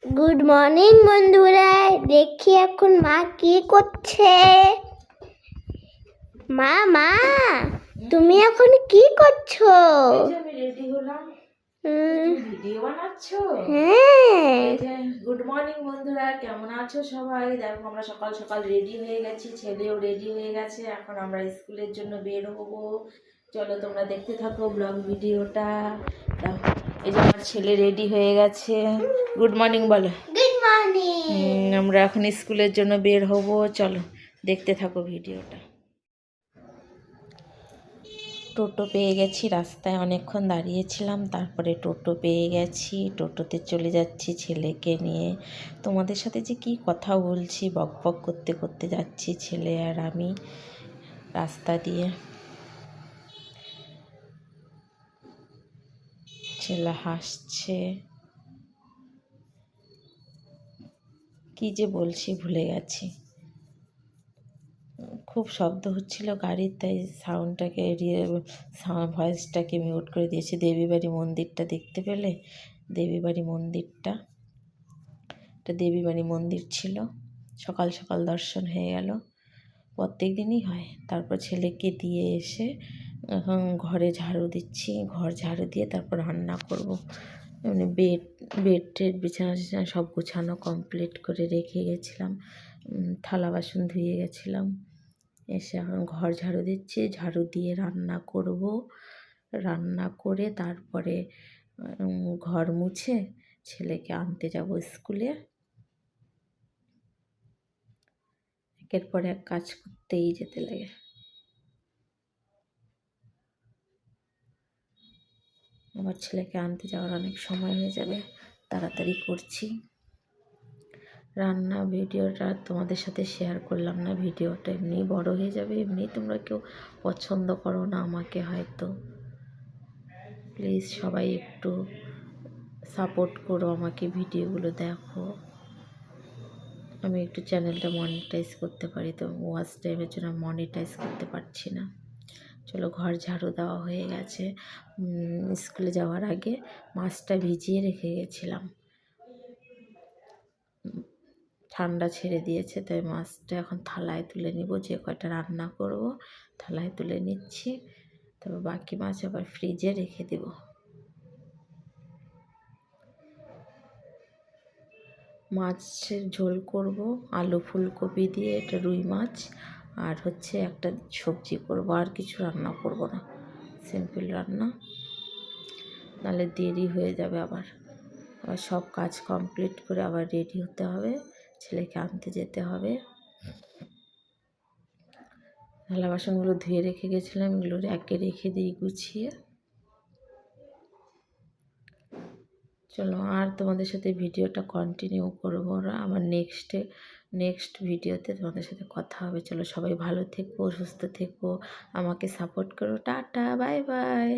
Good morning বন্ধুরা, দেখি এখন মা কি করছে। মা মা তুমি এখন কি করছো? আমি রেডি হলাম। ভিডিও বানাচ্ছো? হ্যাঁ। গুড মর্নিং বন্ধুরা, কেমন আছো সবাই? দেখো আমরা সকাল সকাল রেডি হয়ে গেছি, ছেলেও রেডি হয়ে গেছে। এখন আমরা স্কুলের জন্য বের হবো। চলো তোমরা দেখতে থাকো ব্লগ ভিডিওটা। দেখো এই যে আমার ছেলে রেডি হয়ে গেছে। গুড মর্নিং বলো। Good morning. আমরা এখন স্কুলের জন্য বের হবো, চলো দেখতে থাকো ভিডিওটা। টোটো পেয়ে গেছি, রাস্তায় অনেকক্ষণ দাঁড়িয়েছিলাম, তারপরে টোটো পেয়ে গেছি। টোটোতে চলে যাচ্ছি ছেলেকে নিয়ে। তোমাদের সাথে যে কি কথা বলছি, বক বক করতে করতে যাচ্ছি ছেলে আর আমি রাস্তা দিয়ে। ছেলে হাসছে, কি যে বলছি ভুলে গেছি। খুব শব্দ হচ্ছিল গাড়ির, তাই সাউন্ডটাকে এড়িয়ে ভয়েসটাকে মিউট করে দিয়েছি। দেবীবাড়ি মন্দিরটা দেখতে পেলে? দেবীবাড়ি মন্দিরটা, এটা দেবীবাড়ি মন্দির ছিল। সকাল সকাল দর্শন হয়ে গেল, প্রত্যেক দিনই হয়। তারপর ছেলেকে দিয়ে এসে এখন ঘরে ঝাড়ু দিচ্ছি। ঘর ঝাড়ু দিয়ে তারপর রান্না করব। মানে বেড টেড বিছানা টিছানা সব গোছানো কমপ্লিট করে রেখে গেছিলাম। থালা বাসন ধুয়ে গেছিলাম। এসে এখন ঘর ঝাড়ু দিচ্ছি, ঝাড়ু দিয়ে রান্না করব। রান্না করে তারপরে ঘর মুছে ছেলেকে আনতে যাব স্কুলে। একের পর এক কাজ করতেই যেতে লাগে। আমার ছেলেকে আনতে যাওয়ার অনেক সময় হয়ে যাবে, তাড়াতাড়ি করছি। রান্না ভিডিওটা তোমাদের সাথে শেয়ার করলাম না, ভিডিওটা এমনি বড় হয়ে যাবে। এমনি তোমরা কেউ পছন্দ করো না আমাকে হয়তো, প্লিজ সবাই একটু সাপোর্ট করো আমাকে, ভিডিওগুলো দেখো। আমি একটু চ্যানেলটা মনিটাইজ করতে পারি, তো ওয়াচ টাইমের জন্য মনিটাইজ করতে পারছি না। চলো ঘর ঝাড়ু দেওয়া হয়ে গেছে। স্কুলে যাওয়ার আগে মাছটা ভিজিয়ে রেখে গেছিলাম, ঠান্ডা ছেড়ে দিয়েছে, তাই মাছটা এখন থালায় তুলে নিব। যে কয়টা রান্না করব থালায় তুলে নিচ্ছি, তারপর বাকি মাছ আবার ফ্রিজে রেখে দেব। মাছের ঝোল করব আলু ফুলকপি দিয়ে, এটা রুই মাছ। আর হচ্ছে একটা সবজি করব, আর কিছু রান্না করব না, সিম্পল রান্না, নাহলে দেরি হয়ে যাবে। আবার সব কাজ কমপ্লিট করে আবার রেডি হতে হবে, ছেলেকে আনতে যেতে হবে। থালা বাসনগুলো ধুয়ে রেখে গেছিলাম, এগুলো র্যাকে রেখে দিই গুছিয়ে। চলো আর তোমাদের সাথে ভিডিওটা কন্টিনিউ করবো না, আমার নেক্সট ভিডিওতে তোমাদের সাথে কথা হবে। চলো সবাই ভালো থেকো, সুস্থ থেকো, আমাকে সাপোর্ট করো। Tata, bye bye.